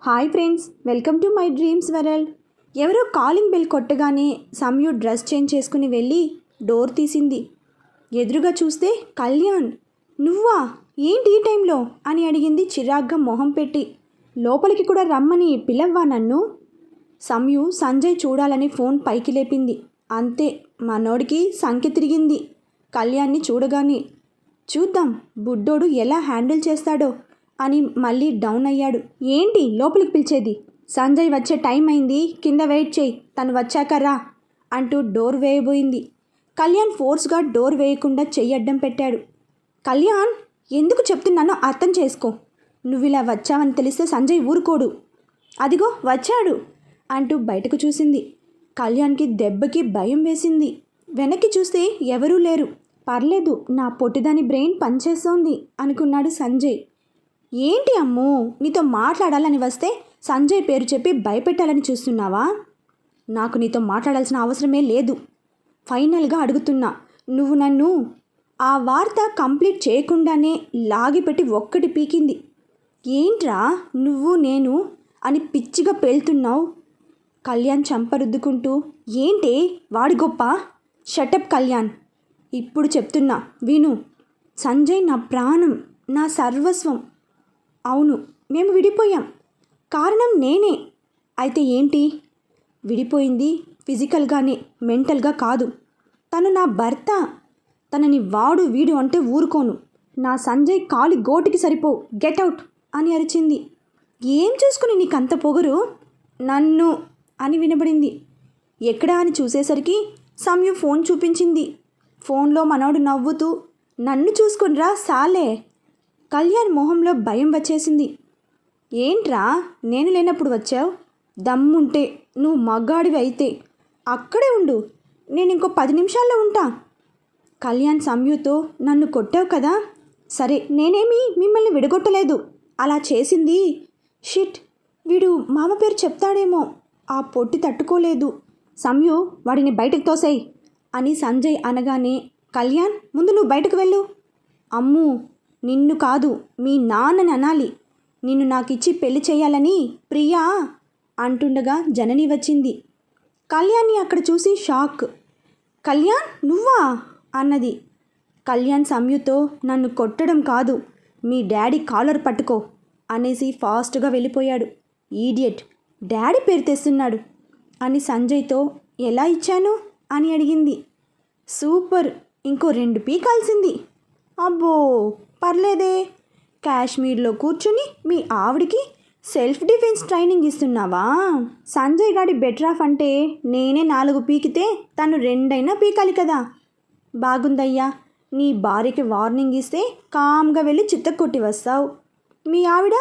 Hi friends, welcome to my dreams world. ఎవరో calling bell కొట్టగానే సంయు dress change చేసుకుని వెళ్ళి డోర్ తీసింది. ఎదురుగా చూస్తే కళ్యాణ్. నువ్వా? ఏంటి ఈ టైంలో అని అడిగింది చిరాగ్గా మొహం పెట్టి. లోపలికి కూడా రమ్మని పిలవ్వా నన్ను? సంయు సంజయ్ చూడాలని ఫోన్ పైకి లేపింది. అంతే, మనోడికి సంఖ్య తిరిగింది. కళ్యాణ్ని చూడగానే చూద్దాం బుడ్డోడు ఎలా హ్యాండిల్ చేస్తాడో అని మళ్ళీ డౌన్ అయ్యాడు. ఏంటి లోపలికి పిలిచేది? సంజయ్ వచ్చే టైం అయింది, కింద వెయిట్ చేయి, తను వచ్చాక రా అంటూ డోర్ వేయబోయింది. కళ్యాణ్ ఫోర్స్గా డోర్ వేయకుండా చెయ్యడ్డం పెట్టాడు. కళ్యాణ్, ఎందుకు చెప్తున్నానో అర్థం చేసుకో. నువ్వు ఇలా వచ్చావని తెలిస్తే సంజయ్ ఊరుకోడు. అదిగో వచ్చాడు అంటూ బయటకు చూసింది. కళ్యాణ్కి దెబ్బకి భయం వేసింది. వెనక్కి చూస్తే ఎవరూ లేరు. పర్లేదు, నా పొట్టిదాని బ్రెయిన్ పనిచేస్తోంది అనుకున్నాడు సంజయ్. ఏంటి అమ్మో, నీతో మాట్లాడాలని వస్తే సంజయ్ పేరు చెప్పి భయపెట్టాలని చూస్తున్నావా? నాకు నీతో మాట్లాడాల్సిన అవసరమే లేదు. ఫైనల్గా అడుగుతున్నా, నువ్వు నన్ను ఆ వార్త కంప్లీట్ చేయకుండానే లాగిపెట్టి ఒక్కటి పీకింది. ఏంట్రా నువ్వు నేను అని పిచ్చిగా పేలుతున్నావు? కళ్యాణ్ చంపరుద్దుకుంటూ, ఏంటే వాడి గొప్ప? షటప్ కళ్యాణ్, ఇప్పుడు చెప్తున్నా విను. సంజయ్ నా ప్రాణం, నా సర్వస్వం. అవును, మేము విడిపోయాం. కారణం నేనే. అయితే ఏంటి? విడిపోయింది ఫిజికల్గానే, మెంటల్గా కాదు. తను నా భర్త. తనని వాడు వీడు అంటే ఊరుకోను. నా సంజయ్ కాలి గోటికి సరిపో, గెట్ అవుట్ అని అరిచింది. ఏం చూసుకుని నీకంత పొగరు? నన్ను అని వినబడింది. ఎక్కడా అని చూసేసరికి సంయు ఫోన్ చూపించింది. ఫోన్లో మనోడు నవ్వుతూ, నన్ను చూసుకునిరా సాలే. కళ్యాణ్ మొహంలో భయం వచ్చేసింది. ఏంట్రా నేను లేనప్పుడు వచ్చావు? దమ్ముంటే నువ్వు మగ్గాడివి అయితే అక్కడే ఉండు, నేను ఇంకో 10 నిమిషాల్లో ఉంటా. కళ్యాణ్ సంయుతో, నన్ను కొట్టావు కదా, సరే నేనేమి మిమ్మల్ని విడగొట్టలేదు. అలా చేసింది షిట్, వీడు మామ పేరు చెప్తాడేమో. ఆ పొట్టి తట్టుకోలేదు. సంయు, వాడిని బయటకు తోసేయ్ అని సంజయ్ అనగానే, కళ్యాణ్ ముందు నువ్వు బయటకు వెళ్ళు. అమ్ము, నిన్ను కాదు మీ నాన్నని అనాలి. నిన్ను నాకిచ్చి పెళ్లి చేయాలని ప్రియా అంటుండగా జనని వచ్చింది. కళ్యాణ్ని అక్కడ చూసి షాక్. కళ్యాణ్ నువ్వా అన్నది. కళ్యాణ్ సంయుతో, నన్ను కొట్టడం కాదు, మీ డాడీ కాలర్ పట్టుకో అనేసి ఫాస్ట్గా వెళ్ళిపోయాడు. ఈడియట్, డాడీ పేరు తెస్తున్నాడు అని సంజయ్తో, ఎలా ఇచ్చాను అని అడిగింది. సూపర్, ఇంకో 2 పీకాల్సింది. అబ్బో పర్లేదే, కాశ్మీర్లో కూర్చుని మీ ఆవిడికి సెల్ఫ్ డిఫెన్స్ ట్రైనింగ్ ఇస్తున్నావా? సంజయ్ గాడి బెటర్ ఆఫ్ అంటే నేనే 4 పీకితే తను 2 పీకాలి కదా. బాగుందయ్యా, నీ భార్యకి వార్నింగ్ ఇస్తే కామ్గా వెళ్ళి చిత్తకొట్టి వస్తావు. మీ ఆవిడ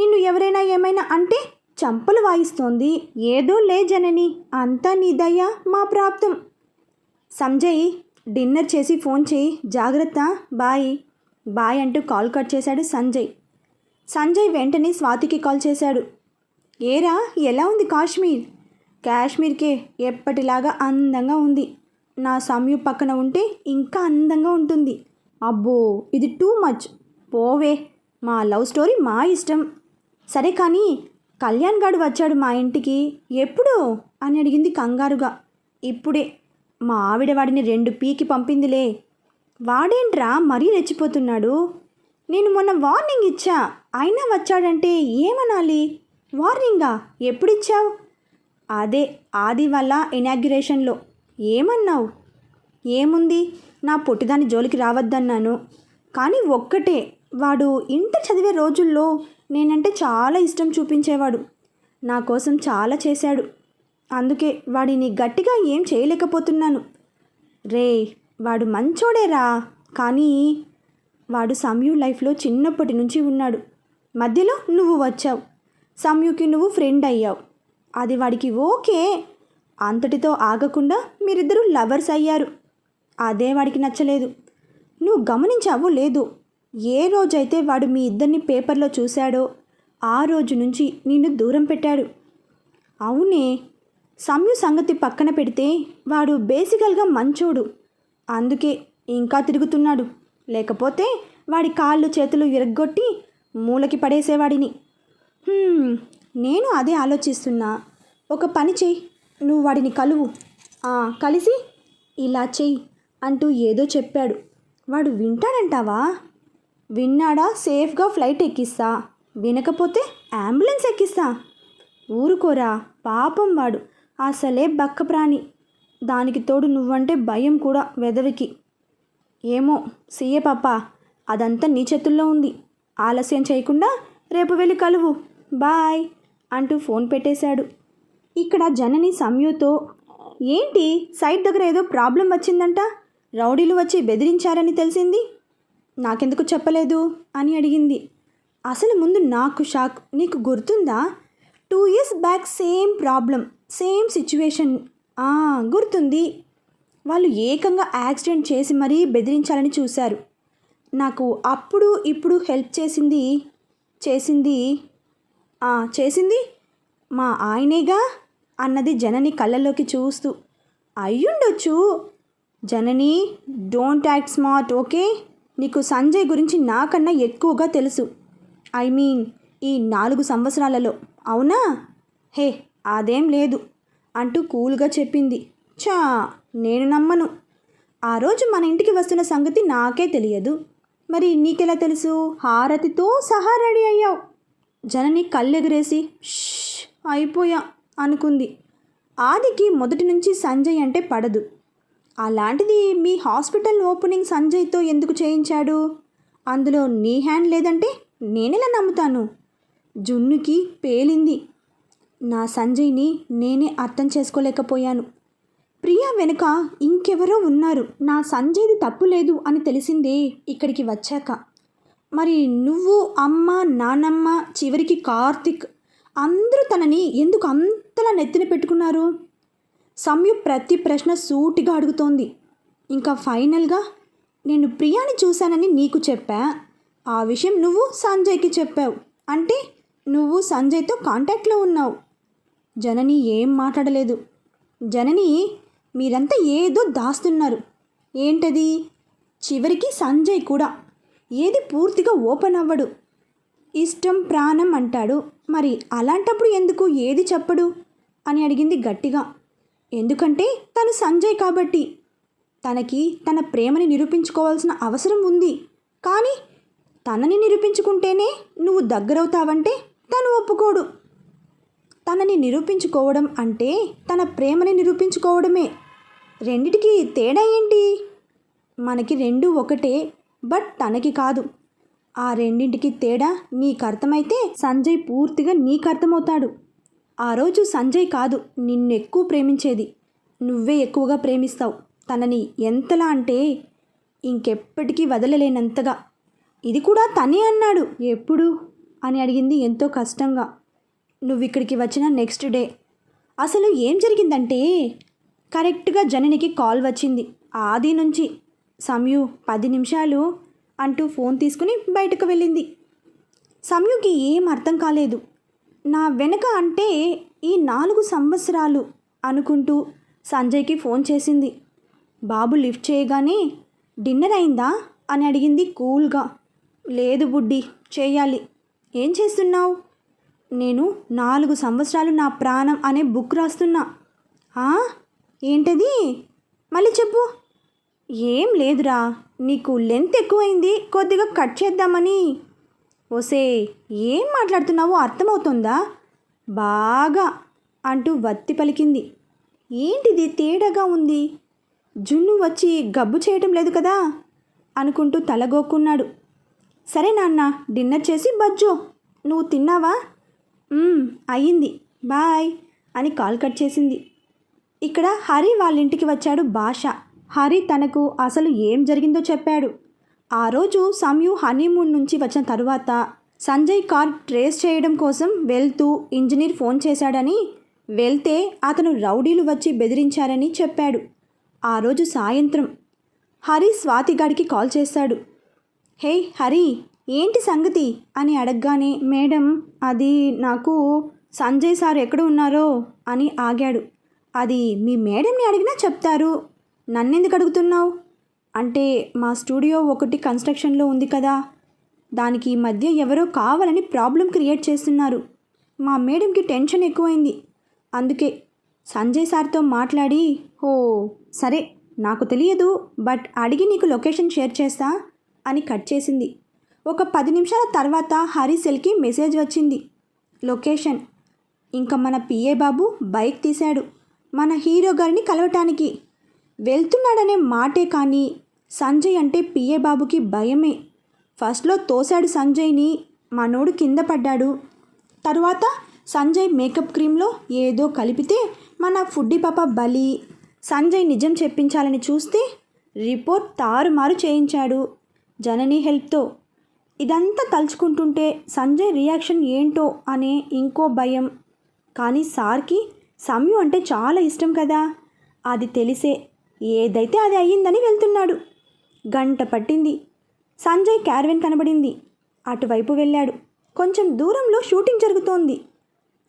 నిన్ను ఎవరైనా ఏమైనా అంటే చంపలు వాయిస్తోంది. ఏదో లే జనని, అంతా నీ దయ్యా మా ప్రాప్తం. సంజయ్, డిన్నర్ చేసి ఫోన్ చేయి, జాగ్రత్త, బాయ్ బాయ్ అంటూ కాల్ కట్ చేశాడు సంజయ్. సంజయ్ వెంటనే స్వాతికి కాల్ చేశాడు. ఏరా, ఎలా ఉంది కాశ్మీర్? కాశ్మీర్కే ఎప్పటిలాగా అందంగా ఉంది. నా సంయు పక్కన ఉంటే ఇంకా అందంగా ఉంటుంది. అబ్బో ఇది టూ మచ్. పోవే, మా లవ్ స్టోరీ మా ఇష్టం. సరే కానీ కళ్యాణ్ గాడు వచ్చాడు మా ఇంటికి ఎప్పుడు అని అడిగింది కంగారుగా. ఇప్పుడే. మా ఆవిడ వాడిని 2 పీకి పంపిందిలే. వాడేంట్రా మరీ రెచ్చిపోతున్నాడు? నేను మొన్న వార్నింగ్ ఇచ్చా, అయినా వచ్చాడంటే ఏమనాలి? వార్నింగా ఎప్పుడిచ్చావు? అదే ఆది వల్ల ఇనాగ్యురేషన్లో. ఏమన్నావు? ఏముంది, నా పొట్టిదాని జోలికి రావద్దన్నాను. కానీ ఒక్కటే, వాడు ఇంటర్ చదివే రోజుల్లో నేనంటే చాలా ఇష్టం చూపించేవాడు. నా కోసం చాలా చేశాడు. అందుకే వాడిని గట్టిగా ఏం చేయలేకపోతున్నాను. రే, వాడు మంచోడేరా, కానీ వాడు సంయు లైఫ్లో చిన్నప్పటి నుంచి ఉన్నాడు. మధ్యలో నువ్వు వచ్చావు, సంయుకి నువ్వు ఫ్రెండ్ అయ్యావు. అది వాడికి ఓకే. అంతటితో ఆగకుండా మీరిద్దరూ లవర్స్ అయ్యారు. అదే వాడికి నచ్చలేదు. నువ్వు గమనించావో లేదు, ఏ రోజైతే వాడు మీ ఇద్దరిని పేపర్లో చూశాడో ఆ రోజు నుంచి నిన్ను దూరం పెట్టాడు. అవునే, సంయు సంగతి పక్కన పెడితే వాడు బేసికల్గా మంచోడు. అందుకే ఇంకా తిరుగుతున్నాడు. లేకపోతే వాడి కాళ్ళు చేతులు విరగ్గొట్టి మూలకి పడేసేవాడిని. నేను అదే ఆలోచిస్తున్నా. ఒక పని చెయ్యి, నువ్వు వాడిని కలువు. కలిసి ఇలా చెయ్యి అంటూ ఏదో చెప్పాడు. వాడు వింటాడంటావా? విన్నాడా సేఫ్గా ఫ్లైట్ ఎక్కిస్తా, వినకపోతే అంబులెన్స్ ఎక్కిస్తా. ఊరుకోరా, పాపం వాడు అసలే బక్క ప్రాణి. దానికి తోడు నువ్వంటే భయం కూడా వెదవికి. ఏమో సీఏ పాప, అదంతా నీ చేతుల్లో ఉంది. ఆలస్యం చేయకుండా రేపు వెళ్ళి కలువు. బాయ్ అంటూ ఫోన్ పెట్టేశాడు. ఇక్కడ జనని సంయుతో, ఏంటి సైట్ దగ్గర ఏదో ప్రాబ్లం వచ్చిందంట, రౌడీలు వచ్చి బెదిరించారని తెలిసింది, నాకెందుకు చెప్పలేదు అని అడిగింది. అసలు ముందు నాకు షాక్. నీకు గుర్తుందా, 2 years back same problem, same situation. గుర్తుంది. వాళ్ళు ఏకంగా యాక్సిడెంట్ చేసి మరీ బెదిరించాలని చూశారు. నాకు అప్పుడు ఇప్పుడు హెల్ప్ చేసింది మా ఆయనేగా అన్నది జనని కళ్ళలోకి చూస్తూ. అయ్యుండొచ్చు. జనని, డోంట్ యాక్ట్ స్మార్ట్, ఓకే? నీకు సంజయ్ గురించి నాకన్నా ఎక్కువగా తెలుసు. ఐ మీన్ ఈ 4 సంవత్సరాలలో. అవునా? హే, అదేం లేదు అంటూ కూల్గా చెప్పింది. నేను నమ్మను. ఆ రోజు మన ఇంటికి వస్తున్న సంగతి నాకే తెలియదు, మరి నీకెలా తెలుసు? హారతితో సహా రెడీ అయ్యావు. జనని కళ్ళెగిరేసి అయిపోయా అనుకుంది. ఆదికి మొదటి నుంచి సంజయ్ అంటే పడదు. అలాంటిది మీ హాస్పిటల్ ఓపెనింగ్ సంజయ్తో ఎందుకు చేయించాడు? అందులో నీ హ్యాండ్ లేదంటే నేనెలా నమ్ముతాను? జున్నుకి పేలింది. నా సంజయ్ని నేనే అర్థం చేసుకోలేకపోయాను. ప్రియా వెనుక ఇంకెవరో ఉన్నారు. నా సంజయ్ది తప్పు లేదు అని తెలిసిందే ఇక్కడికి వచ్చాక. మరి నువ్వు, అమ్మ, నానమ్మ, చివరికి కార్తిక్ అందరూ తనని ఎందుకు అంతలా నెత్తిన పెట్టుకున్నారు? సంయు ప్రతి ప్రశ్న సూటిగా అడుగుతోంది. ఇంకా ఫైనల్గా నేను ప్రియాని చూశానని నీకు చెప్పా. ఆ విషయం నువ్వు సంజయ్కి చెప్పావు. అంటే నువ్వు సంజయ్తో కాంటాక్ట్లో ఉన్నావు. జనని ఏం మాట్లాడలేదు. జనని, మీరంతా ఏదో దాస్తున్నారు. ఏంటది? చివరికి సంజయ్ కూడా ఏది పూర్తిగా ఓపెన్ అవ్వడు. ఇష్టం ప్రాణం అంటాడు. మరి అలాంటప్పుడు ఎందుకు ఏది చెప్పడు అని అడిగింది గట్టిగా. ఎందుకంటే తను సంజయ్ కాబట్టి. తనకి తన ప్రేమని నిరూపించుకోవాల్సిన అవసరం ఉంది. కానీ తనని నిరూపించుకుంటేనే నువ్వు దగ్గరవుతావంటే తను ఒప్పుకోడు. తనని నిరూపించుకోవడం అంటే తన ప్రేమని నిరూపించుకోవడమే. రెండిటికి తేడా ఏంటి? మనకి రెండు ఒకటే, బట్ తనకి కాదు. ఆ రెండింటికి తేడా నీకు అర్థమైతే సంజయ్ పూర్తిగా నీకు అర్థమవుతాడు. ఆ రోజు సంజయ్ కాదు నిన్ను ఎక్కువ ప్రేమించేది, నువ్వే ఎక్కువగా ప్రేమిస్తావు తనని. ఎంతలా అంటే ఇంకెప్పటికీ వదలలేనంతగా. ఇది కూడా తనే అన్నాడు. ఎప్పుడు అని అడిగింది ఎంతో కష్టంగా. నువ్వు ఇక్కడికి వచ్చిన నెక్స్ట్ డే. అసలు ఏం జరిగిందంటే కరెక్ట్గా జననికి కాల్ వచ్చింది ఆది నుంచి. సంయు 10 నిమిషాలు అంటూ ఫోన్ తీసుకుని బయటకు వెళ్ళింది. సంయుకి ఏం అర్థం కాలేదు. నా వెనక అంటే ఈ 4 సంవత్సరాలు అనుకుంటూ సంజయ్కి ఫోన్ చేసింది. బాబు లిఫ్ట్ చేయగానే డిన్నర్ అయిందా అని అడిగింది కూల్గా. లేదు బుడ్డి, చేయాలి. ఏం చేస్తున్నావు? నేను 4 సంవత్సరాలు నా ప్రాణం అనే బుక్ రాస్తున్నా. ఏంటది? మళ్ళీ చెప్పు. ఏం లేదురా, నీకు లెంత్ ఎక్కువైంది, కొద్దిగా కట్ చేద్దామని. ఓసే, ఏం మాట్లాడుతున్నావో అర్థమవుతుందా? బాగా అంటూ వత్తి పలికింది. ఏంటిది తేడాగా ఉంది? జున్ను వచ్చి గబ్బు చేయటం లేదు కదా అనుకుంటూ తలగోక్కున్నాడు. సరే నాన్న, డిన్నర్ చేసి బజ్జో. నువ్వు తిన్నావా? అయ్యింది, బాయ్ అని కాల్ కట్ చేసింది. ఇక్కడ హరి వాళ్ళ ఇంటికి వచ్చాడు భాష. హరి తనకు అసలు ఏం జరిగిందో చెప్పాడు. ఆ రోజు సంయు హనీమూన్ నుంచి వచ్చిన తరువాత సంజయ్ కార్ ట్రేస్ చేయడం కోసం వెళ్తూ ఇంజనీర్ ఫోన్ చేశాడని, వెళ్తే అతను రౌడీలు వచ్చి బెదిరించారని చెప్పాడు. ఆ రోజు సాయంత్రం హరి స్వాతిగాడికి కాల్ చేశాడు. హే హరి, ఏంటి సంగతి అని అడగగానే, మేడం అది నాకు సంజయ్ సార్ ఎక్కడ ఉన్నారో అని ఆగాడు. అది మీ మేడంని అడిగినా చెప్తారు, నన్నెందుకు అడుగుతున్నావు? అంటే మా స్టూడియో ఒకటి కన్స్ట్రక్షన్లో ఉంది కదా, దానికి ఈ మధ్య ఎవరో కావాలని ప్రాబ్లం క్రియేట్ చేస్తున్నారు. మా మేడంకి టెన్షన్ ఎక్కువైంది. అందుకే సంజయ్ సార్తో మాట్లాడి, ఓ సరే నాకు తెలియదు, బట్ అడిగి నీకు లొకేషన్ షేర్ చేస్తా అని కట్ చేసింది. ఒక 10 నిమిషాల తర్వాత హరి సెల్కి మెసేజ్ వచ్చింది, లొకేషన్. ఇంకా మన పిఏ బాబు బైక్ తీశాడు మన హీరో గారిని కలవటానికి. వెళ్తున్నాడనే మాటే కానీ సంజయ్ అంటే పిఏ బాబుకి భయమే. ఫస్ట్లో తోశాడు సంజయ్ని, మనోడు కింద పడ్డాడు. తరువాత సంజయ్ మేకప్ క్రీమ్లో ఏదో కలిపితే మన ఫుడ్డీ పాప బలి. సంజయ్ నిజం చెప్పించాలని చూస్తే రిపోర్ట్ తారుమారు చేయించాడు జనని హెల్ప్తో. ఇదంతా తలుచుకుంటుంటే సంజయ్ రియాక్షన్ ఏంటో అనే ఇంకో భయం. కానీ సార్కి సమయు అంటే చాలా ఇష్టం కదా, అది తెలిసే ఏదైతే అది అయ్యిందని వెళ్తున్నాడు. గంట పట్టింది. సంజయ్ క్యారవెన్ కనబడింది. అటువైపు వెళ్ళాడు. కొంచెం దూరంలో షూటింగ్ జరుగుతోంది.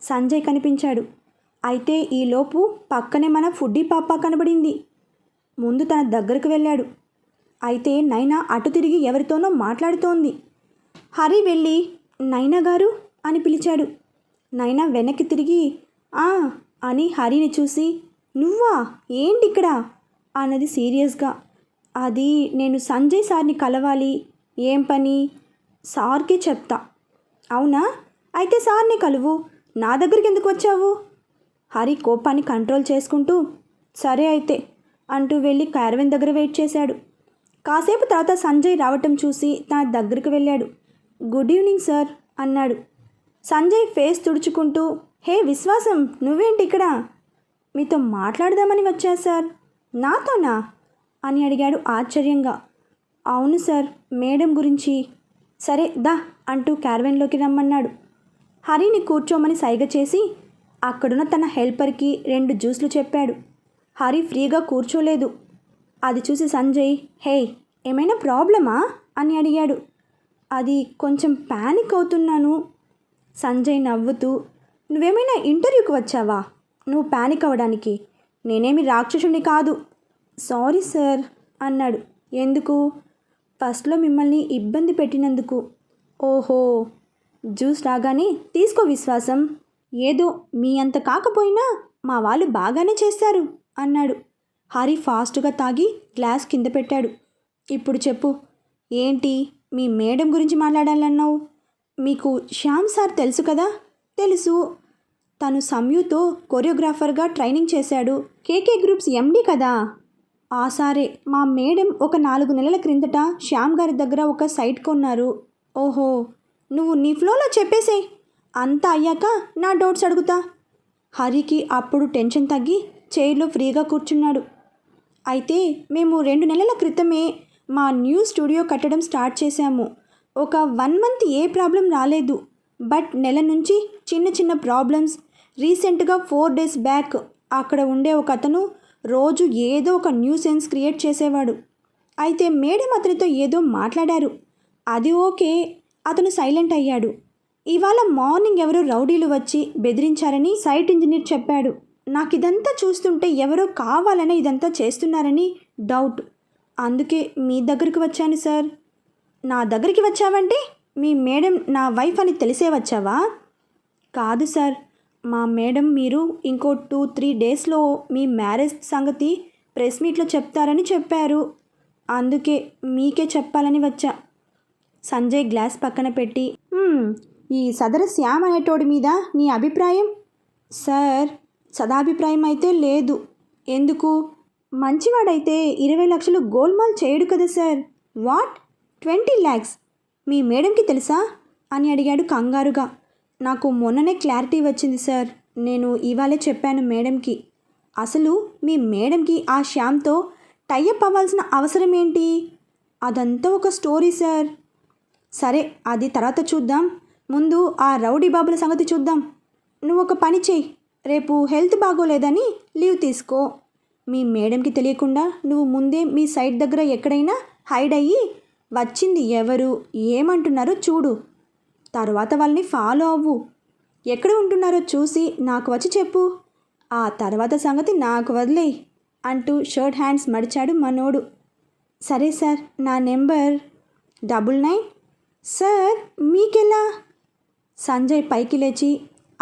సంజయ్ కనిపించాడు. అయితే ఈలోపు పక్కనే మన ఫుడ్డీ పాప కనబడింది. ముందు తన దగ్గరకు వెళ్ళాడు. అయితే నైనా అటు తిరిగి ఎవరితోనో మాట్లాడుతోంది. హరి వెళ్ళి నైనా గారు అని పిలిచాడు. నైనా వెనక్కి తిరిగి ఆ అని హరిని చూసి, నువ్వా ఏంటిక్కడ అన్నది సీరియస్గా. అది నేను సంజయ్ సార్ని కలవాలి. ఏం పని? సార్కి చెప్తా. అవునా, అయితే సార్ని కలువు, నా దగ్గరికి ఎందుకు వచ్చావు? హరి కోపాన్ని కంట్రోల్ చేసుకుంటూ సరే అయితే అంటూ వెళ్ళి క్యారవెన్ దగ్గర వెయిట్ చేశాడు. కాసేపు తర్వాత సంజయ్ రావటం చూసి తన దగ్గరికి వెళ్ళాడు. గుడ్ ఈవినింగ్ సార్ అన్నాడు. సంజయ్ ఫేస్ తుడుచుకుంటూ, హే విశ్వాసం, నువ్వేంటి ఇక్కడ? మీతో మాట్లాడదామని వచ్చా సార్. నాతోనా అని అడిగాడు ఆశ్చర్యంగా. అవును సార్, మేడం గురించి. సరే దా అంటూ క్యారవెన్లోకి రమ్మన్నాడు. హరిని కూర్చోమని సైగ చేసి అక్కడున్న తన హెల్పర్కి 2 జ్యూస్లు చెప్పాడు. హరి ఫ్రీగా కూర్చోలేదు. అది చూసి సంజయ్, హే ఏమైనా ప్రాబ్లమా అని అడిగాడు. అది కొంచెం ప్యానిక్ అవుతున్నాను. సంజయ్ నవ్వుతూ, నువ్వేమైనా ఇంటర్వ్యూకి వచ్చావా నువ్వు ప్యానిక్ అవ్వడానికి? నేనేమి రాక్షసుని కాదు. సారీ సార్ అన్నాడు. ఎందుకు? ఫస్ట్లో మిమ్మల్ని ఇబ్బంది పెట్టినందుకు. ఓహో, జ్యూస్ రాగానే తీసుకో విశ్వాసం. ఏదో మీ అంత కాకపోయినా మా వాళ్ళు బాగానే చేస్తారు అన్నాడు. హరి ఫాస్ట్గా తాగి గ్లాస్ కింద పెట్టాడు. ఇప్పుడు చెప్పు, ఏంటి మీ మేడం గురించి మాట్లాడాలన్నావు? మీకు శ్యామ్ సార్ తెలుసు కదా? తెలుసు. తను సంయుతో కొరియోగ్రాఫర్గా ట్రైనింగ్ చేశాడు. కేకే గ్రూప్స్ ఎండి కదా. ఆ సారే మా మేడం ఒక 4 నెలల క్రిందట శ్యామ్ గారి దగ్గర ఒక సైట్ కొన్నారు. ఓహో, నువ్వు నీ ఫ్లోలో చెప్పేసేయ్, అంతా అయ్యాక నా డౌట్స్ అడుగుతా. హరికి అప్పుడు టెన్షన్ తగ్గి చైర్లో ఫ్రీగా కూర్చున్నాడు. అయితే మేము 2 నెలల క్రితమే మా న్యూ స్టూడియో కట్టడం స్టార్ట్ చేశాము. ఒక 1 మంత్ ఏ ప్రాబ్లం రాలేదు. బట్ నెల నుంచి చిన్న చిన్న ప్రాబ్లమ్స్. రీసెంట్గా 4 డేస్ బ్యాక్ అక్కడ ఉండే ఒక అతను రోజు ఏదో ఒక న్యూసెన్స్ క్రియేట్ చేసేవాడు. అయితే మేడం అతనితో ఏదో మాట్లాడారు. అది ఓకే, అతను సైలెంట్ అయ్యాడు. ఇవాళ మార్నింగ్ ఎవరో రౌడీలు వచ్చి బెదిరించారని సైట్ ఇంజనీర్ చెప్పాడు. నాకు ఇదంతా చూస్తుంటే ఎవరో కావాలనే ఇదంతా చేస్తున్నారని డౌట్. అందుకే మీ దగ్గరికి వచ్చాను సార్. నా దగ్గరికి వచ్చావంటే మీ మేడం నా వైఫ్ అని తెలిసే వచ్చావా? కాదు సార్, మా మేడం మీరు ఇంకో 2-3 డేస్లో మీ మ్యారేజ్ సంగతి ప్రెస్ మీట్లో చెప్తారని చెప్పారు. అందుకే మీకే చెప్పాలని వచ్చా. సంజయ్ గ్లాస్ పక్కన పెట్టి, ఈ సదర శ్యామ్ అనేటోడి మీద నీ అభిప్రాయం? సార్, సదాభిప్రాయం అయితే లేదు. ఎందుకు? మంచివాడైతే 20 లక్షలు గోల్మాల్ చేయడు కదా సార్. What, 20 lakhs? మీ మేడంకి తెలుసా అని అడిగాడు కంగారుగా. నాకు మొన్ననే క్లారిటీ వచ్చింది సార్. నేను ఇవాళే చెప్పాను మేడంకి. అసలు మీ మేడంకి ఆ శ్యామ్తో టైఅప్ అవ్వాల్సిన అవసరం ఏంటి? అదంతా ఒక స్టోరీ సార్. సరే, అది తర్వాత చూద్దాం. ముందు ఆ రౌడీ బాబుల సంగతి చూద్దాం. నువ్వు ఒక పని చెయ్యి, రేపు హెల్త్ బాగోలేదని లీవ్ తీసుకో. మీ మేడంకి తెలియకుండా నువ్వు ముందే మీ సైట్ దగ్గర ఎక్కడైనా హైడ్ అయ్యి వచ్చింది ఎవరు ఏమంటున్నారో చూడు. తర్వాత వాళ్ళని ఫాలో అవ్వు. ఎక్కడ ఉంటున్నారో చూసి నాకు వచ్చి చెప్పు. ఆ తర్వాత సంగతి నాకు వదిలేయి అంటూ షర్ట్ హ్యాండ్స్ మడిచాడు మనోడు. సరే సార్, నా నెంబర్ 99. సార్ మీకెలా? సంజయ్ పైకి లేచి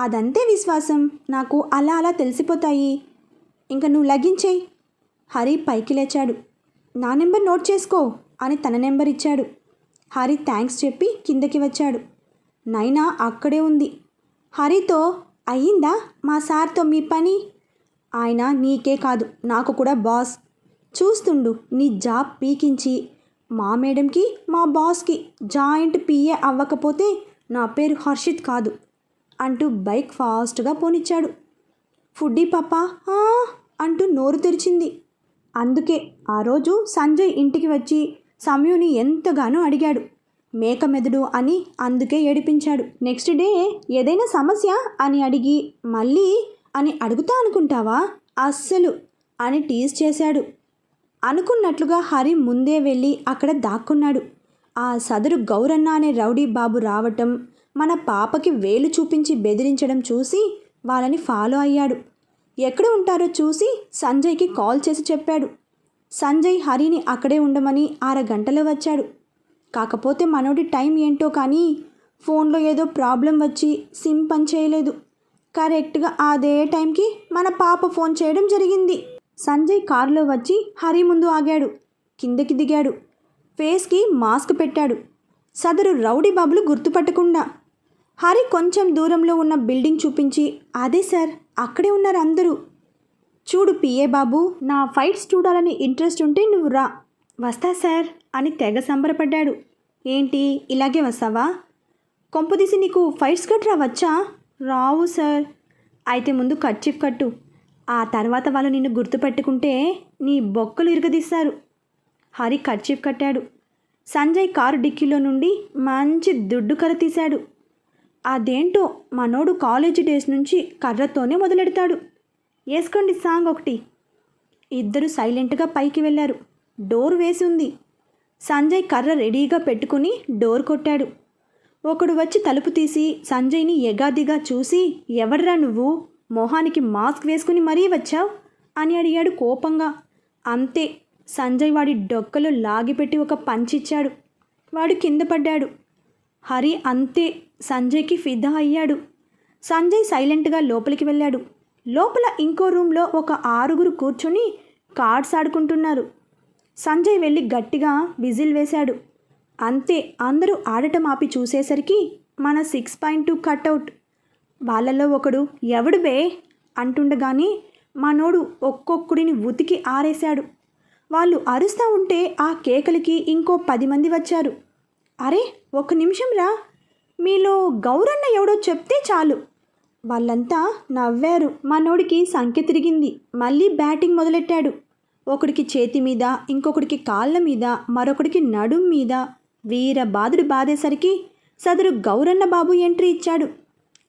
అదంతే విశ్వాసం, నాకు అలా అలా తెలిసిపోతాయి. ఇంక నువ్వు లగించేయి. హరి పైకి లేచాడు. నా నెంబర్ నోట్ చేసుకో అని తన నెంబర్ ఇచ్చాడు. హరి థ్యాంక్స్ చెప్పి కిందకి వచ్చాడు. నైనా అక్కడే ఉంది. హరితో, అయ్యిందా మా సార్తో మీ పని? ఆయన నీకే కాదు నాకు కూడా బాస్. చూస్తుండు నీ జాబ్ పీకించి మా మేడంకి మా బాస్కి జాయింట్ పిఏ అవ్వకపోతే నా పేరు హర్షిత్ కాదు అంటూ బైక్ ఫాస్ట్గా పోనిచ్చాడు. ఫుడ్డీ పాపా అంటూ నోరు తెరిచింది. అందుకే ఆ రోజు సంజయ్ ఇంటికి వచ్చి సమయుని ఎంతగానో అడిగాడు. మేక మెదడు అని అందుకే ఏడిపించాడు. నెక్స్ట్ డే ఏదైనా సమస్య అని అడిగి మళ్ళీ అని అడుగుతా అనుకుంటావా అస్సలు అని టీజ్ చేశాడు. అనుకున్నట్లుగా హరి ముందే వెళ్ళి అక్కడ దాక్కున్నాడు. ఆ సదరు గౌరన్న అనే రౌడీ బాబు రావటం, మన పాపకి వేలు చూపించి బెదిరించడం చూసి వాళ్ళని ఫాలో అయ్యాడు. ఎక్కడ ఉంటారో చూసి సంజయ్కి కాల్ చేసి చెప్పాడు. సంజయ్ హరిని అక్కడే ఉండమని 6 గంటలో వచ్చాడు. కాకపోతే మనోడి టైం ఏంటో కానీ ఫోన్లో ఏదో ప్రాబ్లం వచ్చి సిమ్ పని చేయలేదు. కరెక్ట్గా అదే టైంకి మన పాప ఫోన్ చేయడం జరిగింది. సంజయ్ కారులో వచ్చి హరి ముందు ఆగాడు. కిందకి దిగాడు. ఫేస్కి మాస్క్ పెట్టాడు. సదరు రౌడీ బాబులు గుర్తుపట్టకుండా. హరి కొంచెం దూరంలో ఉన్న బిల్డింగ్ చూపించి, అదే సార్ అక్కడే ఉన్నారు అందరూ. చూడు పిఏ బాబు, నా ఫైట్స్ చూడాలని ఇంట్రెస్ట్ ఉంటే నువ్వు రా. వస్తా సార్ అని తెగ సంబరపడ్డాడు. ఏంటి ఇలాగే వస్తావా? కొంపదీసి నీకు ఫైట్స్ గట్రా వచ్చా? రావు సార్. అయితే ముందు కర్చీఫ్ కట్టు. ఆ తర్వాత వాళ్ళు నిన్ను గుర్తుపెట్టుకుంటే నీ బొక్కలు ఇరగదీస్తారు. హరి కర్చీఫ్ కట్టాడు. సంజయ్ కారు డిక్కీలో నుండి మంచి దుడ్డు కర్ర తీశాడు. అదేంటో మనోడు కాలేజీ డేస్ నుంచి కర్రతోనే మొదలెడతాడు. వేసుకోండి సాంగ్ ఒకటి. ఇద్దరు సైలెంట్గా పైకి వెళ్ళారు. డోర్ వేసి ఉంది. సంజయ్ కర్ర రెడీగా పెట్టుకుని డోర్ కొట్టాడు. ఒకడు వచ్చి తలుపు తీసి సంజయ్ని ఎగాదిగా చూసి, ఎవడ్రా నువ్వు, మొహానికి మాస్క్ వేసుకుని మరీ వచ్చావు అని అడిగాడు కోపంగా. అంతే, సంజయ్ వాడి డొక్కలు లాగిపెట్టి ఒక పంచిచ్చాడు. వాడు కింద పడ్డాడు. హరి అంతే సంజయ్కి ఫిదా అయ్యాడు. సంజయ్ సైలెంట్గా లోపలికి వెళ్ళాడు. లోపల ఇంకో రూమ్లో ఒక 6 కూర్చొని కార్డ్స్ ఆడుకుంటున్నారు. సంజయ్ వెళ్ళి గట్టిగా విజిల్ వేశాడు. అంతే, అందరూ ఆడటం ఆపి చూసేసరికి మన 6.2 కట్అవుట్. వాళ్ళలో ఒకడు ఎవడు బే అంటుండగానే మనోడు ఒక్కొక్కడిని ఉతికి ఆరేశాడు. వాళ్ళు అరుస్తూ ఉంటే ఆ కేకలకి ఇంకో 10 మంది వచ్చారు. అరే ఒక్క నిమిషం రా, మీలో గౌరన్న ఎవడో చెప్తే చాలు. వాళ్ళంతా నవ్వారు. మనోడికి సంఖ్య తిరిగింది. మళ్ళీ బ్యాటింగ్ మొదలెట్టాడు. ఒకడికి చేతి మీద, ఇంకొకడికి కాళ్ళ మీద, మరొకడికి నడుం మీద వీరబాదుడు బాధేసరికి సదరు గౌరన్న బాబు ఎంట్రీ ఇచ్చాడు.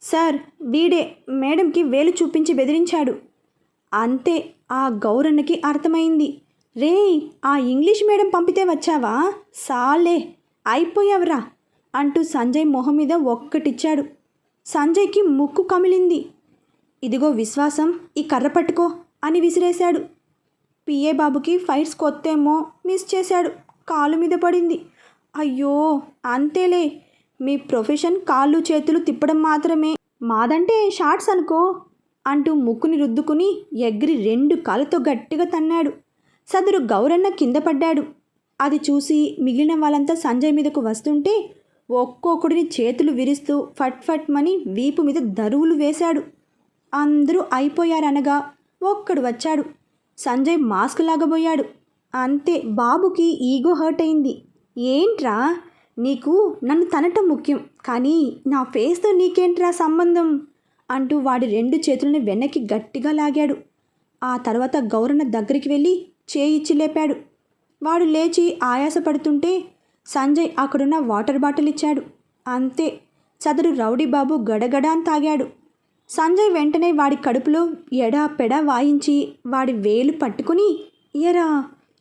సార్, వీడే మేడంకి వేలు చూపించి బెదిరించాడు. అంతే, ఆ గౌరన్నకి అర్థమైంది. రే, ఆ ఇంగ్లీష్ మేడం పంపితే వచ్చావా? సాలే, అయిపోయావురా అంటూ సంజయ్ మొహం మీద ఒక్కటిచ్చాడు. సంజయ్కి ముక్కు కమిలింది. ఇదిగో విశ్వాసం, ఈ కర్ర పట్టుకో అని విసిరేశాడు. పిఏ బాబుకి ఫైట్స్ కొత్తేమో మిస్ చేశాడు. కాలు మీద పడింది. అయ్యో అంతేలే, మీ ప్రొఫెషన్ కాళ్ళు చేతులు తిప్పడం మాత్రమే, మాదంటే షార్ట్స్ అనుకో అంటూ ముక్కుని రుద్దుకుని ఎగిరి 2 కాళ్ళతో గట్టిగా తన్నాడు. సదరు గౌరన్న కింద పడ్డాడు. అది చూసి మిగిలిన వాళ్ళంతా సంజయ్ మీదకు వస్తుంటే ఒక్కొక్కడిని చేతులు విరుస్తూ ఫట్ ఫట్ మని వీపు మీద దరువులు వేశాడు. అందరూ అయిపోయారనగా ఒక్కడు వచ్చాడు. సంజయ్ మాస్క్ లాగబోయాడు. అంతే, బాబుకి ఈగో హర్ట్ అయింది. ఏంట్రా, నీకు నన్ను తనటం ముఖ్యం, కానీ నా ఫేస్తో నీకేంట్రా సంబంధం అంటూ వాడి 2 చేతులని వెనక్కి గట్టిగా లాగాడు. ఆ తర్వాత గౌరన్న దగ్గరికి వెళ్ళి చేయిచ్చి లేపాడు. వాడు లేచి ఆయాసపడుతుంటే సంజయ్ అక్కడున్న వాటర్ బాటిల్ ఇచ్చాడు. అంతే, సదరు రౌడీ బాబు గడగడా తాగాడు. సంజయ్ వెంటనే వాడి కడుపులో ఎడా పెడా వాయించి వాడి వేలు పట్టుకుని, ఎరా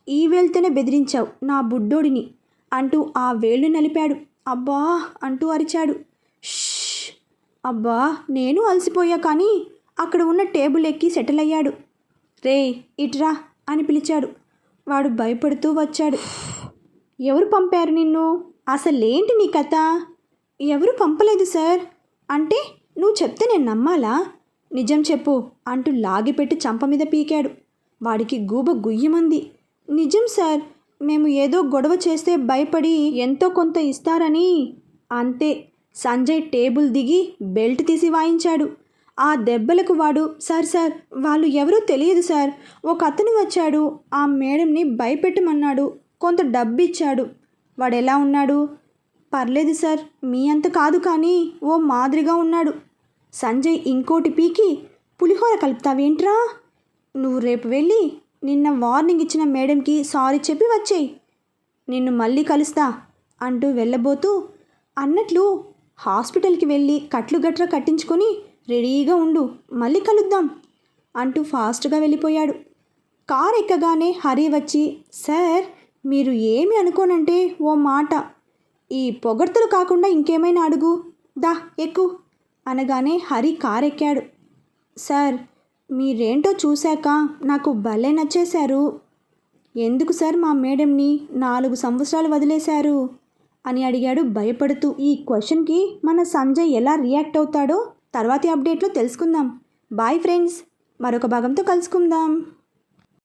ఈ వేలుతోనే బెదిరించావు నా బుడ్డోడిని అంటూ ఆ వేలు నలిపాడు. అబ్బా అంటూ అరిచాడు. ష్, అబ్బా నేను అలసిపోయా కానీ అక్కడ ఉన్న టేబుల్ ఎక్కి సెటిల్ అయ్యాడు. రే ఇట్రా అని పిలిచాడు. వాడు భయపడుతూ వచ్చాడు. ఎవరు పంపారు నిన్ను? అసలేంటి నీ కథ? ఎవరు పంపలేదు సార్ అంటే నువ్వు చెప్తే నేను నమ్మాలా? నిజం చెప్పు అంటూ లాగిపెట్టి చంప మీద పీకాడు. వాడికి గూబ గుయ్యమంది. నిజం సార్, మేము ఏదో గొడవ చేస్తే భయపడి ఎంతో కొంత ఇస్తారని. అంతే. సంజయ్ టేబుల్ దిగి బెల్ట్ తీసి వాయించాడు. ఆ దెబ్బలకు వాడు, సార్ సార్ వాళ్ళు ఎవరో తెలియదు సార్, ఒక అతను వచ్చాడు, ఆ మేడంని భయపెట్టమన్నాడు, కొంత డబ్బు ఇచ్చాడు. వాడెలా ఉన్నాడు? పర్లేదు సార్, మీ అంత కాదు కానీ ఓ మాదిరిగా ఉన్నాడు. సంజయ్ ఇంకోటి పీకి, పులిహోర కలుపుతావేంట్రా? నువ్వు రేపు వెళ్ళి నిన్న వార్నింగ్ ఇచ్చిన మేడంకి సారీ చెప్పి వచ్చేయి, నిన్ను మళ్ళీ కలుస్తా అంటూ వెళ్ళబోతూ, అన్నట్లు హాస్పిటల్కి వెళ్ళి కట్లు గట్రా కట్టించుకొని రెడీగా ఉండు, మళ్ళీ కలుద్దాం అంటూ ఫాస్ట్గా వెళ్ళిపోయాడు. కార్ ఎక్కగానే హరి వచ్చి, సార్ మీరు ఏమి అనుకోనంటే ఓ మాట, ఈ పొగడ్తలు కాకుండా ఇంకేమైనా అడుగు, దా ఎక్కు అనగానే హరి కార్ ఎక్కాడు. సార్ మీరేంటో చూశాక నాకు భలే నచ్చేశారు. ఎందుకు సార్ మా మేడంని 4 సంవత్సరాలు వదిలేశారు అని అడిగాడు భయపడుతూ. ఈ క్వశ్చన్కి మన సంజయ్ ఎలా రియాక్ట్ అవుతాడో తర్వాతి అప్డేట్లో తెలుసుకుందాం. బాయ్ ఫ్రెండ్స్, మరొక భాగంతో కలుసుకుందాం.